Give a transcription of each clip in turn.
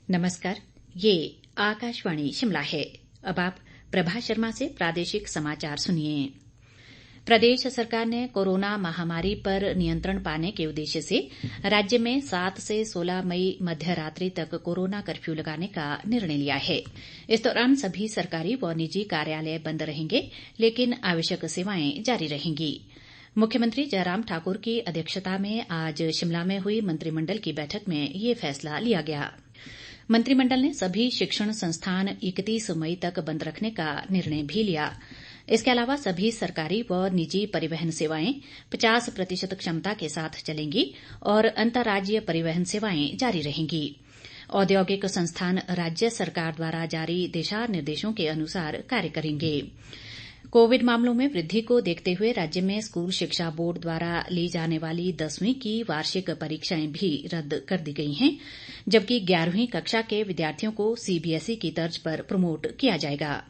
नमस्कार, ये आकाशवाणी शिमला है। अब आप प्रभा शर्मा से प्रादेशिक समाचार सुनिए। प्रदेश सरकार ने कोरोना महामारी पर नियंत्रण पाने के उद्देश्य से राज्य में 7 से 16 मई मध्य रात्रि तक कोरोना कर्फ्यू लगाने का निर्णय लिया है। इस दौरान सभी सरकारी व निजी कार्यालय बंद रहेंगे, लेकिन आवश्यक सेवाएं जारी रहेंगी। मुख्यमंत्री जयराम ठाकुर की अध्यक्षता में आज शिमला में हुई मंत्रिमंडल की बैठक में ये फैसला लिया गया। मंत्रिमंडल ने सभी शिक्षण संस्थान 31 मई तक बंद रखने का निर्णय भी लिया। इसके अलावा सभी सरकारी व निजी परिवहन सेवाएं 50% क्षमता के साथ चलेंगी और अंतर्राज्यीय परिवहन सेवाएं जारी रहेंगी। औद्योगिक संस्थान राज्य सरकार द्वारा जारी दिशा निर्देशों के अनुसार कार्य करेंगे। कोविड मामलों में वृद्धि को देखते हुए राज्य में स्कूल शिक्षा बोर्ड द्वारा ली जाने वाली 10वीं की वार्षिक परीक्षाएं भी रद्द कर दी गई हैं, जबकि 11वीं कक्षा के विद्यार्थियों को सीबीएसई की तर्ज पर प्रमोट किया जाएगा।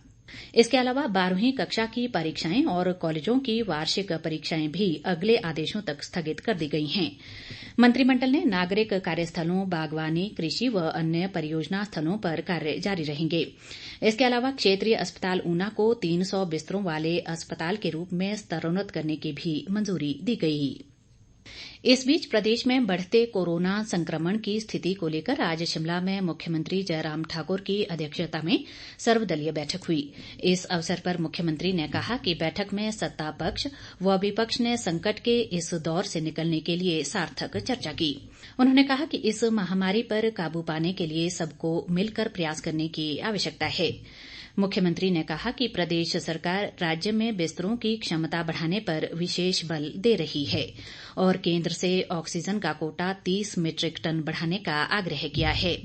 इसके अलावा 12वीं कक्षा की परीक्षाएं और कॉलेजों की वार्षिक परीक्षाएं भी अगले आदेशों तक स्थगित कर दी गई हैं। मंत्रिमंडल ने नागरिक कार्यस्थलों, बागवानी, कृषि व अन्य परियोजना स्थलों पर कार्य जारी रहेंगे। इसके अलावा क्षेत्रीय अस्पताल ऊना को 300 बिस्तरों वाले अस्पताल के रूप में स्तरोन्नत करने की भी मंजूरी दी गई। इस बीच प्रदेश में बढ़ते कोरोना संक्रमण की स्थिति को लेकर आज शिमला में मुख्यमंत्री जयराम ठाकुर की अध्यक्षता में सर्वदलीय बैठक हुई। इस अवसर पर मुख्यमंत्री ने कहा कि बैठक में सत्ता पक्ष व विपक्ष ने संकट के इस दौर से निकलने के लिए सार्थक चर्चा की। उन्होंने कहा कि इस महामारी पर काबू पाने के लिए सबको मिलकर प्रयास करने की आवश्यकता है। मुख्यमंत्री ने कहा कि प्रदेश सरकार राज्य में बिस्तरों की क्षमता बढ़ाने पर विशेष बल दे रही है और केंद्र से ऑक्सीजन का कोटा 30 मीट्रिक टन बढ़ाने का आग्रह किया है।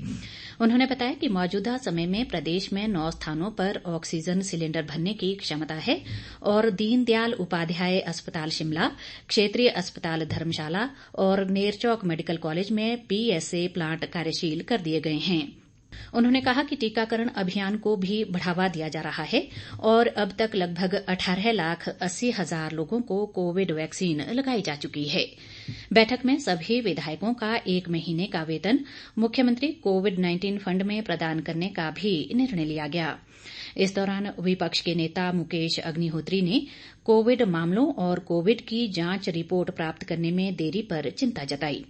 उन्होंने बताया कि मौजूदा समय में प्रदेश में 9 स्थानों पर ऑक्सीजन सिलेंडर भरने की क्षमता है और दीनदयाल उपाध्याय अस्पताल शिमला, क्षेत्रीय अस्पताल धर्मशाला और नेरचौक मेडिकल कॉलेज में पीएसए प्लांट कार्यशील कर दिए गए हैं। उन्होंने कहा कि टीकाकरण अभियान को भी बढ़ावा दिया जा रहा है और अब तक लगभग 18,80,000 लोगों को कोविड वैक्सीन लगाई जा चुकी है। बैठक में सभी विधायकों का 1 महीने का वेतन मुख्यमंत्री कोविड-19 फंड में प्रदान करने का भी निर्णय लिया गया। इस दौरान विपक्ष के नेता मुकेश अग्निहोत्री ने कोविड मामलों और कोविड की जांच रिपोर्ट प्राप्त करने में देरी पर चिंता जताई।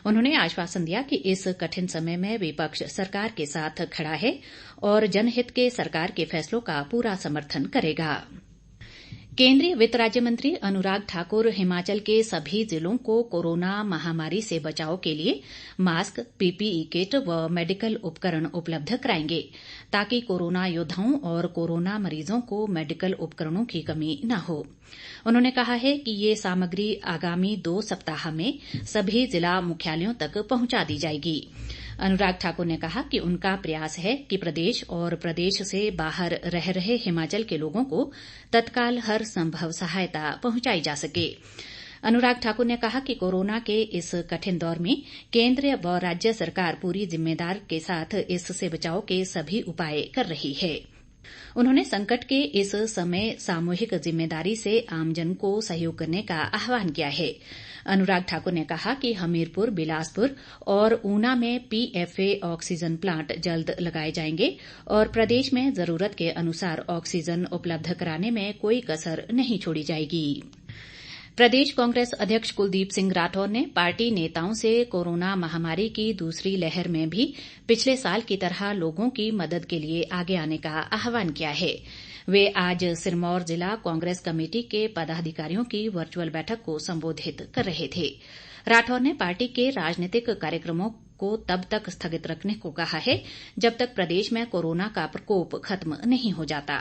उन्होंने आश्वासन दिया कि इस कठिन समय में विपक्ष सरकार के साथ खड़ा है और जनहित के सरकार के फैसलों का पूरा समर्थन करेगा। केंद्रीय वित्त राज्य मंत्री अनुराग ठाकुर हिमाचल के सभी जिलों को कोरोना महामारी से बचाव के लिए मास्क, पीपीई किट व मेडिकल उपकरण उपलब्ध कराएंगे, ताकि कोरोना योद्धाओं और कोरोना मरीजों को मेडिकल उपकरणों की कमी न हो। उन्होंने कहा है कि ये सामग्री आगामी 2 सप्ताह में सभी जिला मुख्यालयों तक पहुंचा दी जाएगी। अनुराग ठाकुर ने कहा कि उनका प्रयास है कि प्रदेश और प्रदेश से बाहर रह रहे हिमाचल के लोगों को तत्काल हर संभव सहायता पहुंचाई जा सके। अनुराग ठाकुर ने कहा कि कोरोना के इस कठिन दौर में केंद्र व राज्य सरकार पूरी जिम्मेदारी के साथ इससे बचाव के सभी उपाय कर रही है। उन्होंने संकट के इस समय सामूहिक जिम्मेदारी से आमजन को सहयोग करने का आह्वान किया है। अनुराग ठाकुर ने कहा कि हमीरपुर, बिलासपुर और ऊना में पीएफए ऑक्सीजन प्लांट जल्द लगाए जाएंगे और प्रदेश में जरूरत के अनुसार ऑक्सीजन उपलब्ध कराने में कोई कसर नहीं छोड़ी जाएगी। प्रदेश कांग्रेस अध्यक्ष कुलदीप सिंह राठौर ने पार्टी नेताओं से कोरोना महामारी की दूसरी लहर में भी पिछले साल की तरह लोगों की मदद के लिए आगे आने का आह्वान किया है। वे आज सिरमौर जिला कांग्रेस कमेटी के पदाधिकारियों की वर्चुअल बैठक को संबोधित कर रहे थे। राठौर ने पार्टी के राजनीतिक कार्यक्रमों को तब तक स्थगित रखने को कहा है जब तक प्रदेश में कोरोना का प्रकोप खत्म नहीं हो जाता।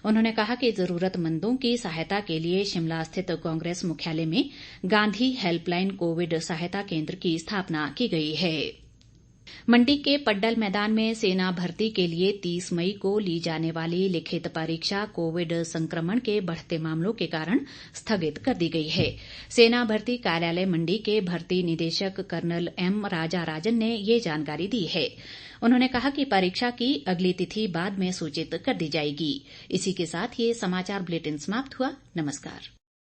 उन्होंने कहा कि जरूरतमंदों की सहायता के लिए शिमला स्थित कांग्रेस मुख्यालय में गांधी हेल्पलाइन कोविड सहायता केंद्र की स्थापना की गई है। मंडी के पड्डल मैदान में सेना भर्ती के लिए 30 मई को ली जाने वाली लिखित परीक्षा कोविड संक्रमण के बढ़ते मामलों के कारण स्थगित कर दी गई है। सेना भर्ती कार्यालय मंडी के भर्ती निदेशक कर्नल एम राजा राजन ने ये जानकारी दी है। उन्होंने कहा कि परीक्षा की अगली तिथि बाद में सूचित कर दी जाएगी। इसी के साथ ये समाचार बुलेटिन समाप्त हुआ। नमस्कार।